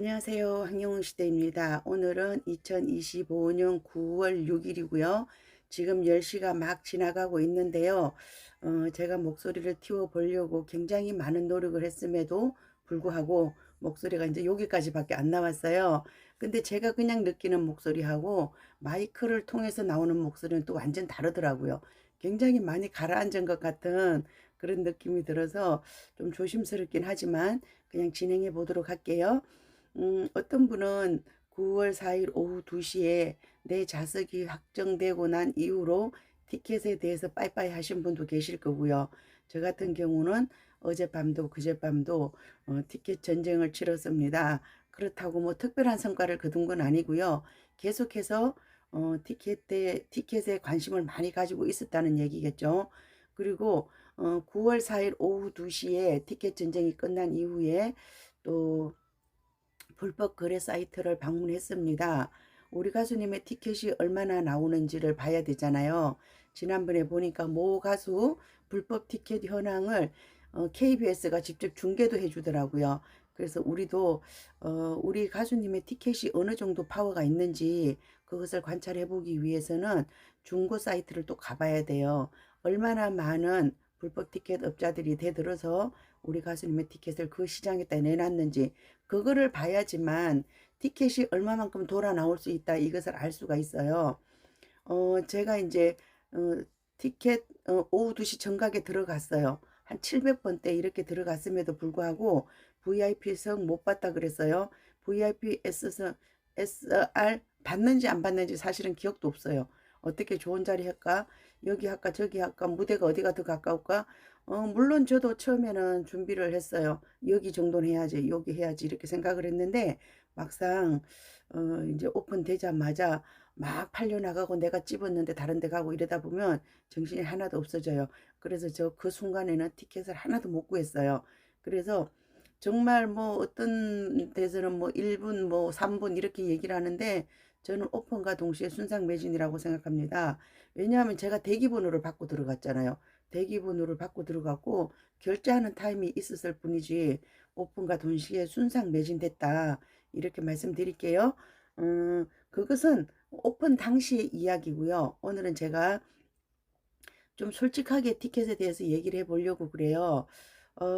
안녕하세요. 황영훈시대입니다. 오늘은 2025년 9월 6일이고요. 지금 10시가 막 지나가고 있는데요. 제가 목소리를 틔워보려고 굉장히 많은 노력을 했음에도 불구하고 목소리가 이제 여기까지밖에 안 나왔어요. 근데 제가 그냥 느끼는 목소리하고 마이크를 통해서 나오는 목소리는 또 완전 다르더라고요. 굉장히 많이 가라앉은 것 같은 그런 느낌이 들어서 좀 조심스럽긴 하지만 그냥 진행해 보도록 할게요. 어떤 분은 9월 4일 오후 2시에 내 자석이 확정되고 난 이후로 티켓에 대해서 빠이빠이 하신 분도 계실 거고요. 저 같은 경우는 어젯밤도 그젯밤도 티켓 전쟁을 치렀습니다. 그렇다고 뭐 특별한 성과를 거둔 건 아니고요. 계속해서 티켓에 관심을 많이 가지고 있었다는 얘기겠죠. 그리고 9월 4일 오후 2시에 티켓 전쟁이 끝난 이후에 또 불법 거래 사이트를 방문했습니다. 우리 가수님의 티켓이 얼마나 나오는지를 봐야 되잖아요. 지난번에 보니까 모 가수 불법 티켓 현황을 KBS가 직접 중계도 해주더라고요. 그래서 우리도 우리 가수님의 티켓이 어느 정도 파워가 있는지 그것을 관찰해 보기 위해서는 중고 사이트를 또 가봐야 돼요. 얼마나 많은 불법 티켓 업자들이 대들어서 우리 가수님의 티켓을 그 시장에다 내놨는지 그거를 봐야지만 티켓이 얼마만큼 돌아 나올 수 있다 이것을 알 수가 있어요. 제가 이제 어, 티켓 오후 2시 정각에 들어갔어요. 한 700번대 이렇게 들어갔음에도 불구하고 VIP석 못 받다 그랬어요. VIP SR 받는지 안 받는지 사실은 기억도 없어요. 어떻게 좋은 자리 할까? 여기 할까? 저기 할까? 무대가 어디가 더 가까울까? 물론 저도 처음에는 준비를 했어요. 여기 정도는 해야지, 여기 해야지 이렇게 생각을 했는데 막상 이제 오픈되자마자 막 팔려나가고 내가 집었는데 다른 데 가고 이러다 보면 정신이 하나도 없어져요. 그래서 저 그 순간에는 티켓을 하나도 못 구했어요. 그래서 정말 뭐 어떤 데서는 뭐 1분 뭐 3분 이렇게 얘기를 하는데 저는 오픈과 동시에 순삭 매진이라고 생각합니다. 왜냐하면 제가 대기번호를 받고 들어갔잖아요. 대기번호를 받고 들어갔고 결제하는 타임이 있었을 뿐이지 오픈과 동시에 순삭 매진됐다. 이렇게 말씀드릴게요. 그것은 오픈 당시의 이야기고요. 오늘은 제가 좀 솔직하게 티켓에 대해서 얘기를 해보려고 그래요.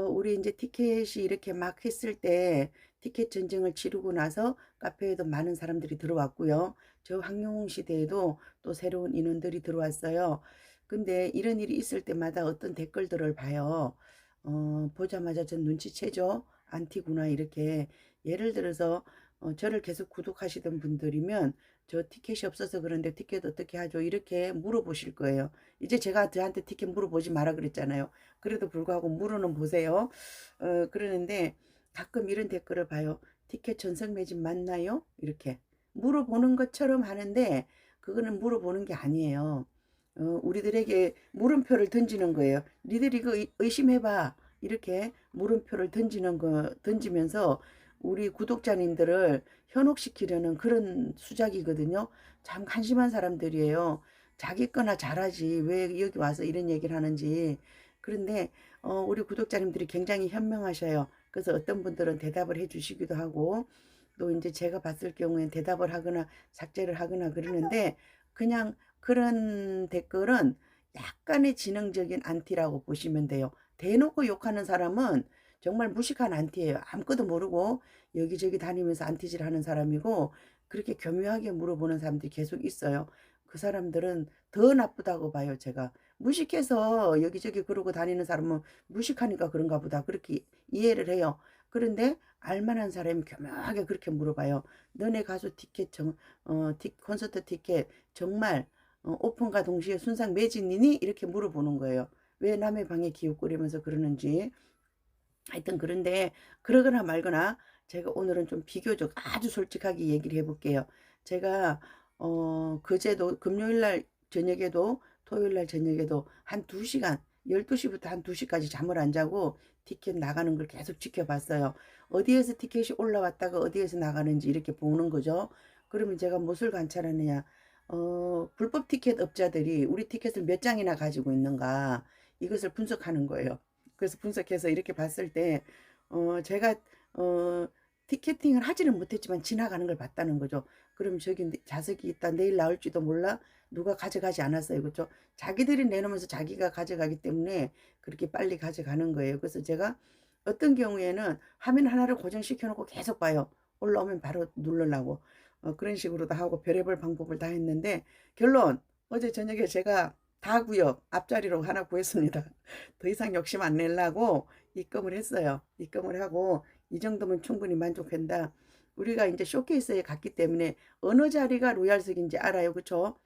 우리 이제 티켓이 이렇게 막 했을 때 티켓 전쟁을 치르고 나서 카페에도 많은 사람들이 들어왔고요. 저 황룡홍 시대에도 또 새로운 인원들이 들어왔어요. 근데 이런 일이 있을 때마다 어떤 댓글들을 봐요. 보자마자 전 눈치채죠. 안티구나 이렇게. 예를 들어서 저를 계속 구독하시던 분들이면 저 티켓이 없어서 그런데 티켓 어떻게 하죠? 이렇게 물어보실 거예요. 이제 제가 저한테 티켓 물어보지 마라 그랬잖아요. 그래도 불구하고 물어는 보세요. 그러는데 가끔 이런 댓글을 봐요. 티켓 전석 매진 맞나요? 이렇게 물어보는 것처럼 하는데 그거는 물어보는 게 아니에요. 우리들에게 물음표를 던지는 거예요. 니들 이거 의심해봐. 이렇게 물음표를 던지면서 우리 구독자님들을 현혹시키려는 그런 수작이거든요. 참 한심한 사람들이에요. 자기 거나 잘하지 왜 여기 와서 이런 얘기를 하는지. 그런데 우리 구독자님들이 굉장히 현명하셔요. 그래서 어떤 분들은 대답을 해주시기도 하고 또 이제 제가 봤을 경우엔 대답을 하거나 삭제를 하거나 그러는데 그냥 그런 댓글은 약간의 지능적인 안티라고 보시면 돼요. 대놓고 욕하는 사람은 정말 무식한 안티예요. 아무것도 모르고 여기저기 다니면서 안티질 하는 사람이고 그렇게 교묘하게 물어보는 사람들이 계속 있어요. 그 사람들은 더 나쁘다고 봐요, 제가. 무식해서 여기저기 그러고 다니는 사람은 무식하니까 그런가 보다. 그렇게 이해를 해요. 그런데 알만한 사람이 교묘하게 그렇게 물어봐요. 너네 가수 티켓 콘서트 티켓 정말 오픈과 동시에 순삭 매진이니? 이렇게 물어보는 거예요. 왜 남의 방에 기웃거리면서 그러는지. 하여튼 그런데 그러거나 말거나 제가 오늘은 좀 비교적 아주 솔직하게 얘기를 해볼게요. 제가 그제도 금요일날 저녁에도 토요일날 저녁에도 한 2시간 12시부터 한 2시까지 잠을 안 자고 티켓 나가는 걸 계속 지켜봤어요. 어디에서 티켓이 올라왔다가 어디에서 나가는지 이렇게 보는 거죠. 그러면 제가 무엇을 관찰하느냐. 불법 티켓 업자들이 우리 티켓을 몇 장이나 가지고 있는가 이것을 분석하는 거예요. 그래서 분석해서 이렇게 봤을 때 제가 어, 티켓팅을 하지는 못했지만 지나가는 걸 봤다는 거죠. 그럼 저기 자석이 있다. 내일 나올지도 몰라. 누가 가져가지 않았어요. 그죠? 자기들이 내놓으면서 자기가 가져가기 때문에 그렇게 빨리 가져가는 거예요. 그래서 제가 어떤 경우에는 화면 하나를 고정시켜 놓고 계속 봐요. 올라오면 바로 누르려고. 그런 식으로도 하고 별의별 방법을 다 했는데 결론 어제 저녁에 제가 다 구역 앞자리로 하나 구했습니다. 더 이상 욕심 안 내려고 입금을 했어요. 입금을 하고 이 정도면 충분히 만족한다. 우리가 이제 쇼케이스에 갔기 때문에 어느 자리가 로얄석인지 알아요. 그쵸?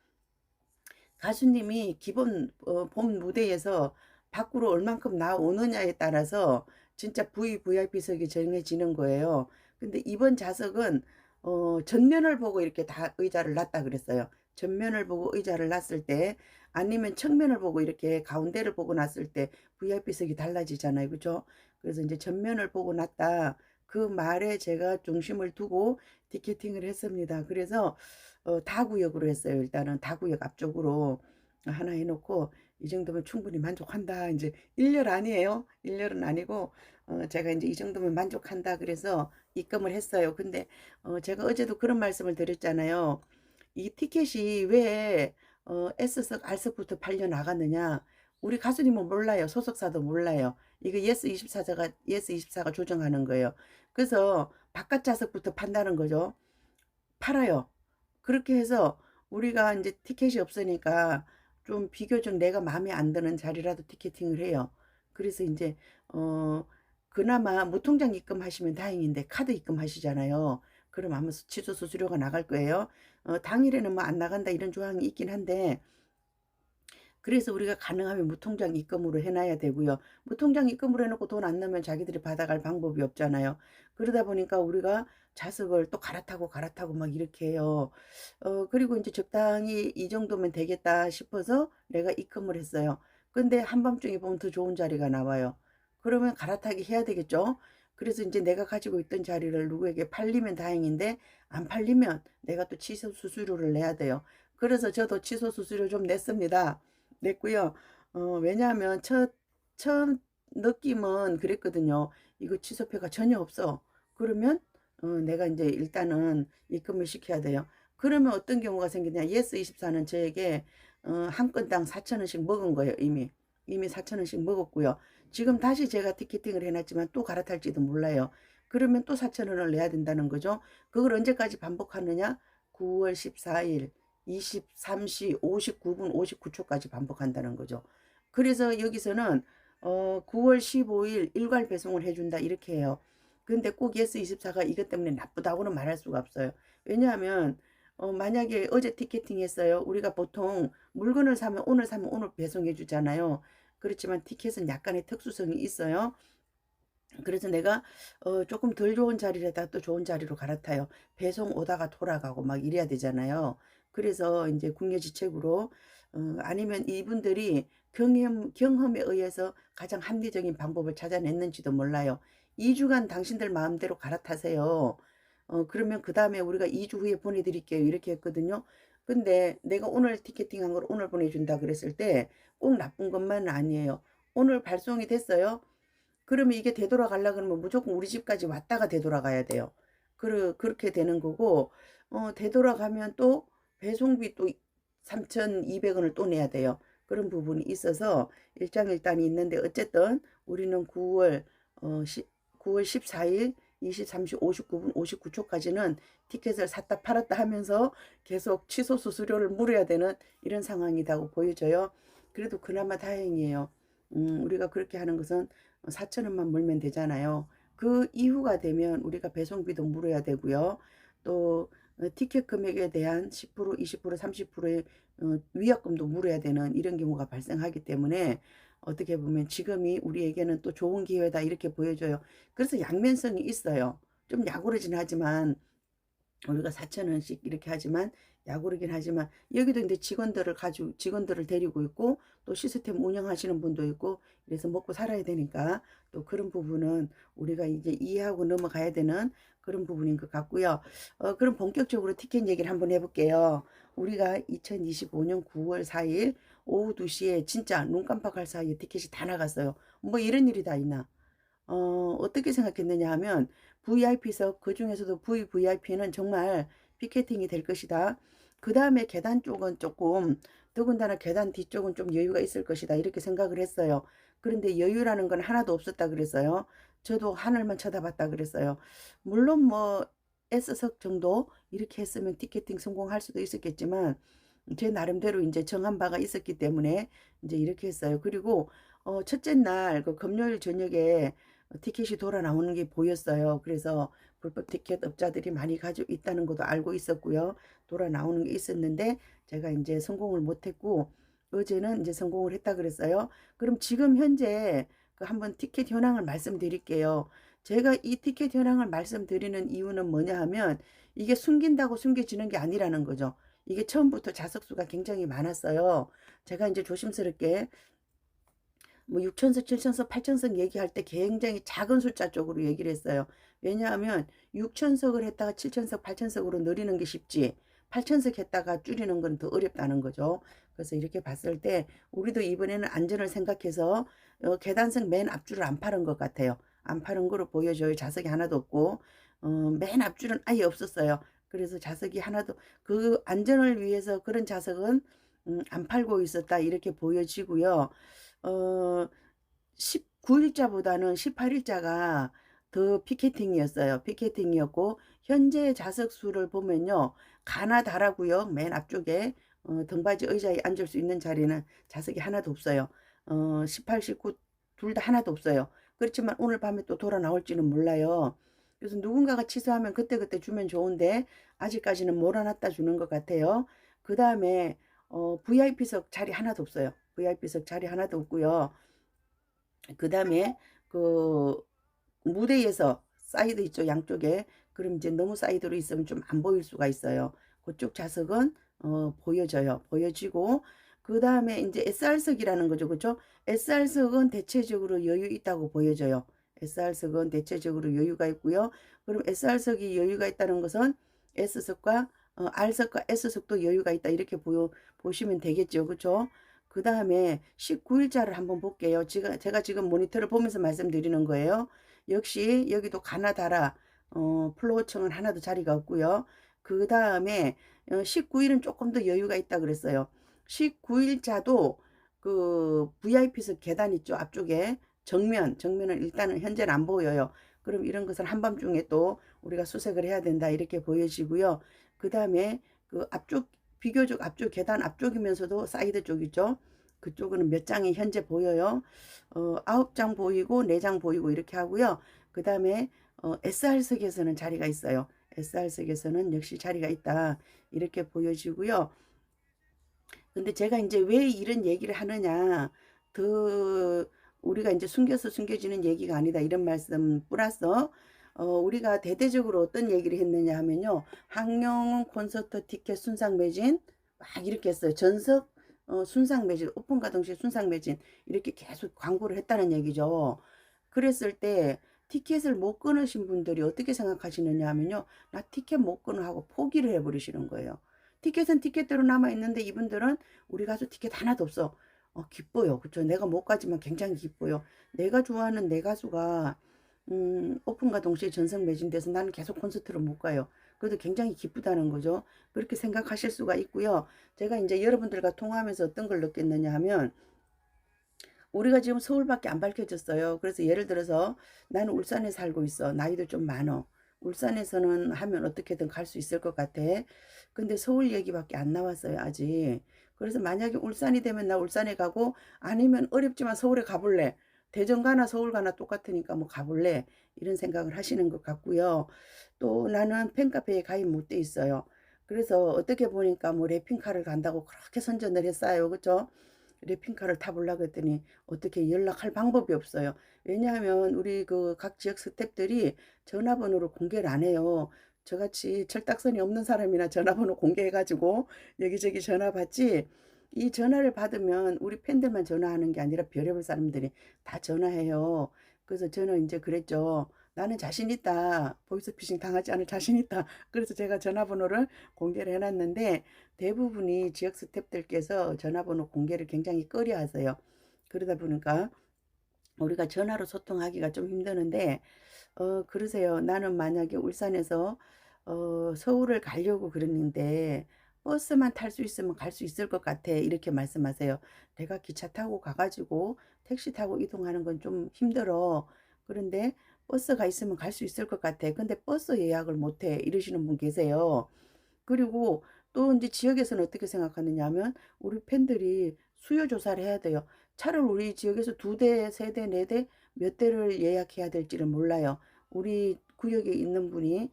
가수님이 기본 본 무대에서 밖으로 얼만큼 나오느냐에 따라서 진짜 VVIP석이 정해지는 거예요. 근데 이번 좌석은 전면을 보고 이렇게 다 의자를 놨다 그랬어요. 전면을 보고 의자를 놨을 때 아니면 측면을 보고 이렇게 가운데를 보고 놨을 때 VIP석이 달라지잖아요. 그죠? 그래서 이제 전면을 보고 놨다. 그 말에 제가 중심을 두고 티켓팅을 했습니다. 그래서 다구역으로 했어요. 일단은 다구역 앞쪽으로 하나 해놓고 이 정도면 충분히 만족한다. 이제 1열 아니에요. 1열은 아니고 제가 이제 이 정도면 만족한다. 그래서 입금을 했어요. 근데 제가 어제도 그런 말씀을 드렸잖아요. 이 티켓이 왜 S석, R석부터 팔려 나갔느냐. 우리 가수님은 몰라요. 소속사도 몰라요. 이거 예스24가 조정하는 거예요. 그래서 바깥 좌석부터 판다는 거죠. 팔아요. 그렇게 해서 우리가 이제 티켓이 없으니까 좀 비교적 내가 마음에 안 드는 자리라도 티켓팅을 해요. 그래서 이제 그나마 무통장 입금하시면 다행인데 카드 입금하시잖아요. 그럼 아마 취소 수수료가 나갈 거예요. 당일에는 뭐 안 나간다 이런 조항이 있긴 한데 그래서 우리가 가능하면 무통장 입금으로 해놔야 되고요. 무통장 입금으로 해놓고 돈 안 넣으면 자기들이 받아갈 방법이 없잖아요. 그러다 보니까 우리가 좌석을 또 갈아타고 막 이렇게 해요. 그리고 이제 적당히 이 정도면 되겠다 싶어서 내가 입금을 했어요. 근데 한밤중에 보면 더 좋은 자리가 나와요. 그러면 갈아타기 해야 되겠죠? 그래서 이제 내가 가지고 있던 자리를 누구에게 팔리면 다행인데 안 팔리면 내가 또 취소 수수료를 내야 돼요. 그래서 저도 취소 수수료 좀 냈습니다. 냈고요. 왜냐하면 처음 느낌은 그랬거든요. 이거 취소표가 전혀 없어. 그러면 내가 이제 일단은 입금을 시켜야 돼요. 그러면 어떤 경우가 생기냐. 예스24는 저에게 한 건당 4,000원씩 먹은 거예요. 이미 4,000원씩 먹었고요. 지금 다시 제가 티켓팅을 해놨지만 또 갈아탈지도 몰라요. 그러면 또 4,000원을 내야 된다는 거죠. 그걸 언제까지 반복하느냐. 9월 14일 23시 59분 59초까지 반복한다는 거죠. 그래서 여기서는 9월 15일 일괄 배송을 해준다 이렇게 해요. 근데 꼭 예스24가 이것 때문에 나쁘다고는 말할 수가 없어요. 왜냐하면 만약에 어제 티켓팅 했어요. 우리가 보통 물건을 사면 오늘 배송해 주잖아요. 그렇지만 티켓은 약간의 특수성이 있어요. 그래서 내가 조금 덜 좋은 자리에다 또 좋은 자리로 갈아타요. 배송 오다가 돌아가고 막 이래야 되잖아요. 그래서 이제 국내지책으로 아니면 이분들이 경험에 의해서 가장 합리적인 방법을 찾아냈는지도 몰라요. 2주간 당신들 마음대로 갈아타세요. 그러면 그 다음에 우리가 2주 후에 보내드릴게요. 이렇게 했거든요. 근데 내가 오늘 티켓팅한 걸 오늘 보내준다 그랬을 때 꼭 나쁜 것만은 아니에요. 오늘 발송이 됐어요. 그러면 이게 되돌아가려 그러면 무조건 우리 집까지 왔다가 되돌아가야 돼요. 그렇게 되는 거고, 되돌아가면 또 배송비 또 3,200원을 또 내야 돼요. 그런 부분이 있어서 일장일단이 있는데 어쨌든 우리는 9월 14일 23시 59분 59초까지는 티켓을 샀다 팔았다 하면서 계속 취소 수수료를 물어야 되는 이런 상황이라고 보여져요. 그래도 그나마 다행이에요. 우리가 그렇게 하는 것은 4,000원만 물면 되잖아요. 그 이후가 되면 우리가 배송비도 물어야 되고요. 또 티켓 금액에 대한 10%, 20%, 30%의 위약금도 물어야 되는 이런 경우가 발생하기 때문에 어떻게 보면 지금이 우리에게는 또 좋은 기회다 이렇게 보여져요. 그래서 양면성이 있어요. 좀 약오르진 하지만 우리가 4,000원씩 이렇게 하지만 약오르긴 하지만 여기도 이제 직원들을 데리고 있고 또 시스템 운영하시는 분도 있고 그래서 먹고 살아야 되니까 또 그런 부분은 우리가 이제 이해하고 넘어가야 되는 그런 부분인 것 같고요. 그럼 본격적으로 티켓 얘기를 한번 해볼게요. 우리가 2025년 9월 4일 오후 2시에 진짜 눈 깜빡할 사이에 티켓이 다 나갔어요. 뭐 이런 일이 다 있나? 어떻게 생각했느냐 하면 VIP석, 그중에서도 VVIP는 정말 피케팅이 될 것이다. 그 다음에 계단 쪽은 조금, 더군다나 계단 뒤쪽은 좀 여유가 있을 것이다, 이렇게 생각을 했어요. 그런데 여유라는 건 하나도 없었다 그랬어요. 저도 하늘만 쳐다봤다 그랬어요. 물론 뭐 S석 정도 이렇게 했으면 티켓팅 성공할 수도 있었겠지만 제 나름대로 이제 정한 바가 있었기 때문에 이제 이렇게 했어요. 그리고 첫째 날 그 금요일 저녁에 티켓이 돌아 나오는 게 보였어요. 그래서 불법 티켓 업자들이 많이 가지고 있다는 것도 알고 있었고요. 돌아 나오는 게 있었는데 제가 이제 성공을 못했고, 어제는 이제 성공을 했다 그랬어요. 그럼 지금 현재 그 한번 티켓 현황을 말씀드릴게요. 제가 이 티켓 현황을 말씀드리는 이유는 뭐냐 하면, 이게 숨긴다고 숨겨지는 게 아니라는 거죠. 이게 처음부터 좌석수가 굉장히 많았어요. 제가 이제 조심스럽게 뭐 6천석, 7천석, 8천석 얘기할 때 굉장히 작은 숫자 쪽으로 얘기를 했어요. 왜냐하면 6천석을 했다가 7천석, 8천석으로 늘리는 게 쉽지, 8천석 했다가 줄이는 건 더 어렵다는 거죠. 그래서 이렇게 봤을 때 우리도 이번에는 안전을 생각해서 계단석 맨 앞줄을 안 파는 것 같아요. 안 파는 거로 보여줘요. 좌석이 하나도 없고 맨 앞줄은 아예 없었어요. 그래서 좌석이 하나도, 그 안전을 위해서 그런 좌석은 안 팔고 있었다, 이렇게 보여지고요. 어, 19일자보다는 18일자가 더 피켓팅이었어요. 피켓팅이었고, 현재 좌석 수를 보면요, 가나다라고요. 맨 앞쪽에 등받이 의자에 앉을 수 있는 자리는 좌석이 하나도 없어요. 18, 19 둘 다 하나도 없어요. 그렇지만 오늘 밤에 또 돌아 나올지는 몰라요. 그래서 누군가가 취소하면 그때그때 주면 좋은데 아직까지는 몰아놨다 주는 것 같아요. 그 다음에 VIP석 자리 하나도 없어요. VIP석 자리 하나도 없고요. 그 다음에 그 무대에서 사이드 있죠, 양쪽에. 그럼 이제 너무 사이드로 있으면 좀 안 보일 수가 있어요. 그쪽 좌석은 보여져요. 보여지고, 그 다음에 이제 SR석이라는 거죠. 그렇죠? SR석은 대체적으로 여유 있다고 보여져요. SR석은 대체적으로 여유가 있고요. 그럼 SR석이 여유가 있다는 것은 S석과 R석과 S석도 여유가 있다, 이렇게 보시면 되겠죠. 그렇죠? 그 다음에 19일자를 한번 볼게요. 제가 지금 모니터를 보면서 말씀드리는 거예요. 역시 여기도 가나다라 플로어층은 하나도 자리가 없고요. 그 다음에 19일은 조금 더 여유가 있다 그랬어요. 19일자도 그 VIP석 계단 있죠, 앞쪽에. 정면은 일단은 현재는 안 보여요. 그럼 이런 것은 한밤중에 또 우리가 수색을 해야 된다, 이렇게 보여지고요. 그 다음에 그 앞쪽, 비교적 앞쪽 계단 앞쪽이면서도 사이드 쪽이죠. 그쪽은 몇 장이 현재 보여요. 9장 보이고 4장 보이고 이렇게 하고요. 그 다음에 SR석에서는 자리가 있어요. SR석에서는 역시 자리가 있다, 이렇게 보여지고요. 근데 제가 이제 왜 이런 얘기를 하느냐, 더 우리가 이제 숨겨서 숨겨지는 얘기가 아니다, 이런 말씀 플러스 우리가 대대적으로 어떤 얘기를 했느냐 하면요, 황영훈 콘서트 티켓 순상 매진 막 이렇게 했어요. 전석 순상 매진, 오픈과 동시에 순상 매진, 이렇게 계속 광고를 했다는 얘기죠. 그랬을 때 티켓을 못 끊으신 분들이 어떻게 생각하시느냐 하면요, 나 티켓 못 끊어 하고 포기를 해버리시는 거예요. 티켓은 티켓대로 남아있는데 이분들은 우리 가수 티켓 하나도 없어. 기뻐요. 그쵸? 내가 못 가지만 굉장히 기뻐요. 내가 좋아하는 내 가수가 오픈과 동시에 전석 매진돼서 나는 계속 콘서트를 못 가요. 그래도 굉장히 기쁘다는 거죠. 그렇게 생각하실 수가 있고요. 제가 이제 여러분들과 통화하면서 어떤 걸 느꼈느냐 하면, 우리가 지금 서울밖에 안 밝혀졌어요. 그래서 예를 들어서 나는 울산에 살고 있어. 나이도 좀 많어. 울산에서는 하면 어떻게든 갈 수 있을 것 같아. 근데 서울 얘기밖에 안 나왔어요, 아직. 그래서 만약에 울산이 되면 나 울산에 가고, 아니면 어렵지만 서울에 가볼래. 대전 가나 서울 가나 똑같으니까 뭐 가볼래. 이런 생각을 하시는 것 같고요. 또 나는 팬카페에 가입 못 돼 있어요. 그래서 어떻게 보니까 뭐 래핑카를 간다고 그렇게 선전을 했어요. 그죠? 래핑카를 타보려고 했더니 어떻게 연락할 방법이 없어요. 왜냐하면 우리 그 각 지역 스태프들이 전화번호를 공개를 안 해요. 저같이 철딱선이 없는 사람이나 전화번호 공개해가지고 여기저기 전화 받지, 이 전화를 받으면 우리 팬들만 전화하는 게 아니라 별의별 사람들이 다 전화해요. 그래서 저는 이제 그랬죠. 나는 자신 있다. 보이스피싱 당하지 않을 자신 있다. 그래서 제가 전화번호를 공개를 해놨는데, 대부분이 지역 스태프들께서 전화번호 공개를 굉장히 꺼려 하세요. 그러다 보니까 우리가 전화로 소통하기가 좀 힘드는데, 그러세요. 나는 만약에 울산에서 서울을 가려고 그랬는데 버스만 탈 수 있으면 갈 수 있을 것 같아. 이렇게 말씀하세요. 내가 기차 타고 가가지고 택시 타고 이동하는 건 좀 힘들어. 그런데 버스가 있으면 갈 수 있을 것 같아. 근데 버스 예약을 못 해. 이러시는 분 계세요. 그리고 또 이제 지역에서는 어떻게 생각하느냐 하면 우리 팬들이 수요 조사를 해야 돼요. 차를 우리 지역에서 두 대, 세 대, 네 대, 몇 대를 예약해야 될지를 몰라요. 우리 구역에 있는 분이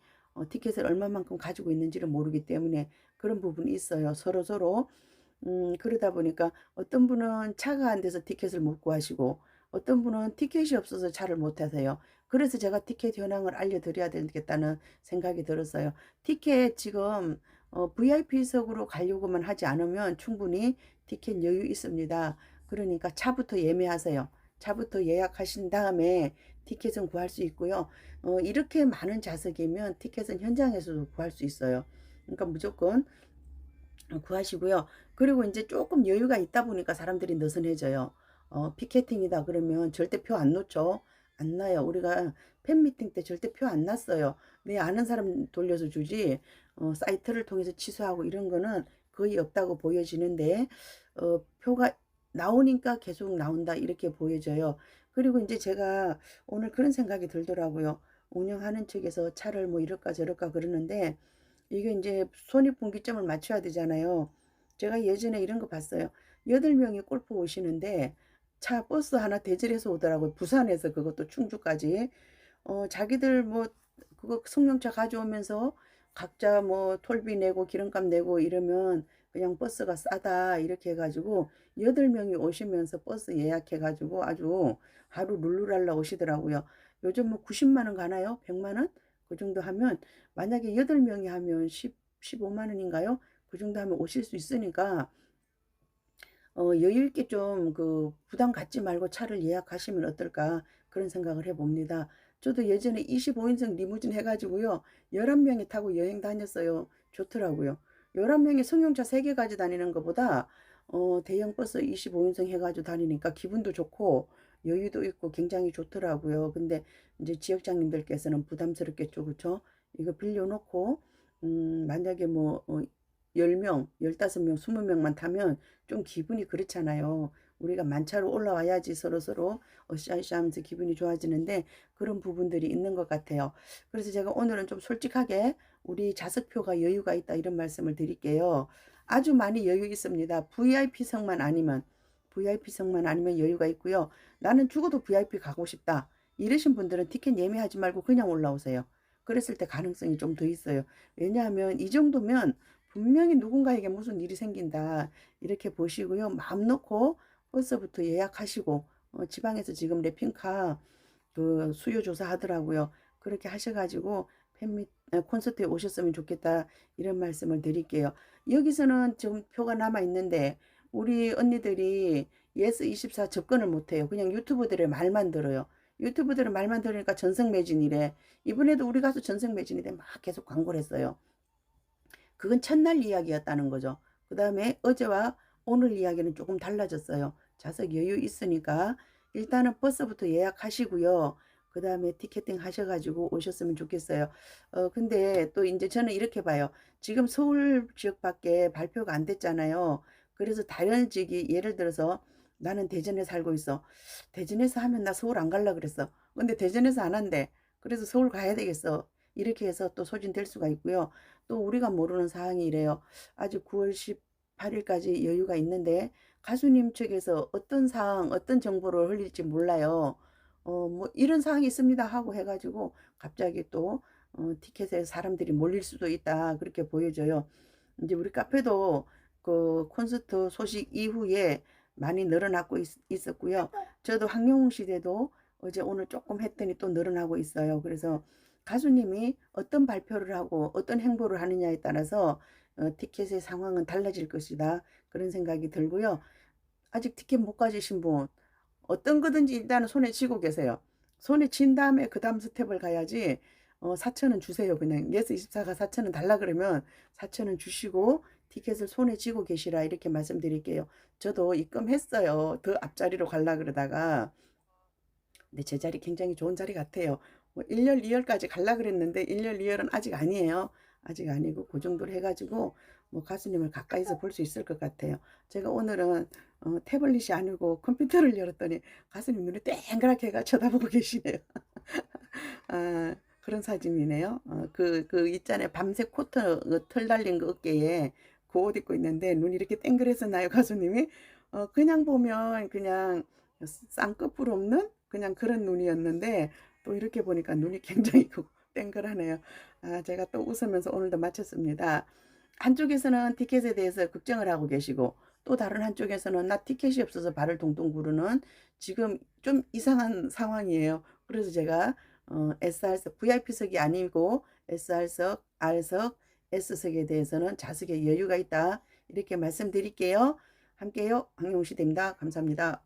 티켓을 얼마만큼 가지고 있는지를 모르기 때문에 그런 부분이 있어요. 서로서로. 그러다 보니까 어떤 분은 차가 안 돼서 티켓을 못 구하시고 어떤 분은 티켓이 없어서 차를 못 타세요. 그래서 제가 티켓 현황을 알려드려야 되겠다는 생각이 들었어요. 티켓 지금 VIP석으로 가려고만 하지 않으면 충분히 티켓 여유 있습니다. 그러니까 차부터 예매하세요. 차부터 예약하신 다음에 티켓은 구할 수 있고요. 이렇게 많은 좌석이면 티켓은 현장에서도 구할 수 있어요. 그러니까 무조건 구하시고요. 그리고 이제 조금 여유가 있다 보니까 사람들이 느슨해져요. 피켓팅이다 그러면 절대 표 안 놓죠. 안 나요. 우리가 팬미팅 때 절대 표 안 났어요. 내 아는 사람 돌려서 주지, 사이트를 통해서 취소하고 이런 거는 거의 없다고 보여지는데, 표가 나오니까 계속 나온다 이렇게 보여져요. 그리고 이제 제가 오늘 그런 생각이 들더라고요. 운영하는 측에서 차를 뭐 이럴까 저럴까 그러는데, 이게 이제 손익분기점을 맞춰야 되잖아요. 제가 예전에 이런 거 봤어요. 8명이 골프 오시는데 차 버스 하나 대절해서 오더라고요. 부산에서 그것도 충주까지. 자기들 뭐 그거 승용차 가져오면서 각자 뭐 톨비 내고 기름값 내고 이러면 그냥 버스가 싸다 이렇게 해가지고 8명이 오시면서 버스 예약해가지고 아주 하루 룰루랄라 오시더라고요. 요즘 뭐 90만 원 가나요? 100만 원? 그 정도 하면 만약에 8명이 하면 15만 원인가요? 그 정도 하면 오실 수 있으니까 여유 있게 좀 그 부담 갖지 말고 차를 예약하시면 어떨까 그런 생각을 해봅니다. 저도 예전에 25인승 리무진 해가지고요. 11명이 타고 여행 다녔어요. 좋더라고요. 11명이 승용차 3개 가지고 다니는 것보다 대형 버스 25인승 해가지고 다니니까 기분도 좋고 여유도 있고 굉장히 좋더라고요. 근데 이제 지역장님들께서는 부담스럽겠죠. 그쵸? 이거 빌려놓고 만약에 뭐 10명, 15명, 20명만 타면 좀 기분이 그렇잖아요. 우리가 만차로 올라와야지 서로서로 으쌰으쌰 하면서 기분이 좋아지는데 그런 부분들이 있는 것 같아요. 그래서 제가 오늘은 좀 솔직하게 우리 좌석표가 여유가 있다 이런 말씀을 드릴게요. 아주 많이 여유 있습니다. VIP석만 아니면 여유가 있고요. 나는 죽어도 VIP 가고 싶다. 이러신 분들은 티켓 예매하지 말고 그냥 올라오세요. 그랬을 때 가능성이 좀 더 있어요. 왜냐하면 이 정도면 분명히 누군가에게 무슨 일이 생긴다. 이렇게 보시고요. 마음 놓고 버스부터 예약하시고, 지방에서 지금 래핑카 그 수요 조사 하더라고요. 그렇게 하셔가지고 콘서트에 오셨으면 좋겠다. 이런 말씀을 드릴게요. 여기서는 지금 표가 남아 있는데, 우리 언니들이 예스24 접근을 못해요. 그냥 유튜브들의 말만 들어요. 유튜브들의 말만 들으니까 전성매진이래. 이번에도 우리 가수 전성매진이래 막 계속 광고를 했어요. 그건 첫날 이야기였다는 거죠. 그 다음에 어제와 오늘 이야기는 조금 달라졌어요. 좌석 여유 있으니까 일단은 버스부터 예약하시고요. 그 다음에 티켓팅 하셔가지고 오셨으면 좋겠어요. 근데 또 이제 저는 이렇게 봐요. 지금 서울 지역밖에 발표가 안 됐잖아요. 그래서 다른 지역이 예를 들어서 나는 대전에 살고 있어. 대전에서 하면 나 서울 안 갈라 그랬어. 근데 대전에서 안 한대. 그래서 서울 가야 되겠어. 이렇게 해서 또 소진될 수가 있고요. 또 우리가 모르는 사항이 이래요. 아직 9월 18일까지 여유가 있는데 가수님 측에서 어떤 사항, 어떤 정보를 흘릴지 몰라요. 뭐 이런 사항이 있습니다 하고 해가지고 갑자기 또 티켓에 사람들이 몰릴 수도 있다 그렇게 보여져요. 이제 우리 카페도 그 콘서트 소식 이후에 많이 늘어나고 있었고요. 저도 황영웅 시대도 어제 오늘 조금 했더니 또 늘어나고 있어요. 그래서 가수님이 어떤 발표를 하고 어떤 행보를 하느냐에 따라서 티켓의 상황은 달라질 것이다. 그런 생각이 들고요. 아직 티켓 못 가지신 분 어떤 거든지 일단은 손에 쥐고 계세요. 손에 쥔 다음에 그 다음 스텝을 가야지 4천원 주세요. 그냥 예스24가 4천원 달라 그러면 4천원 주시고 티켓을 손에 쥐고 계시라 이렇게 말씀드릴게요. 저도 입금했어요. 더 앞자리로 갈라 그러다가 근데 제 자리 굉장히 좋은 자리 같아요. 뭐 1열, 2열까지 갈라 그랬는데 1열, 2열은 아직 아니에요. 아직 아니고 그 정도로 해가지고 뭐 가수님을 가까이서 볼 수 있을 것 같아요. 제가 오늘은 태블릿이 아니고 컴퓨터를 열었더니 가수님 눈이 땡그랗게 가 쳐다보고 계시네요. 아, 그런 사진이네요. 그 있잖아요. 밤색 코트 털 달린 그 어깨에 그 옷 입고 있는데 눈이 이렇게 땡그래서 나요, 가수님이. 그냥 보면 그냥 쌍꺼풀 없는 그냥 그런 눈이었는데 또 이렇게 보니까 눈이 굉장히 땡그라네요. 제가 또 웃으면서 오늘도 마쳤습니다. 한쪽에서는 티켓에 대해서 걱정을 하고 계시고 또 다른 한쪽에서는 나 티켓이 없어서 발을 동동 구르는 지금 좀 이상한 상황이에요. 그래서 제가 SR석 VIP석이 아니고 SR석, R석, S석에 대해서는 좌석에 여유가 있다. 이렇게 말씀드릴게요. 함께요. 황용시대입니다. 감사합니다.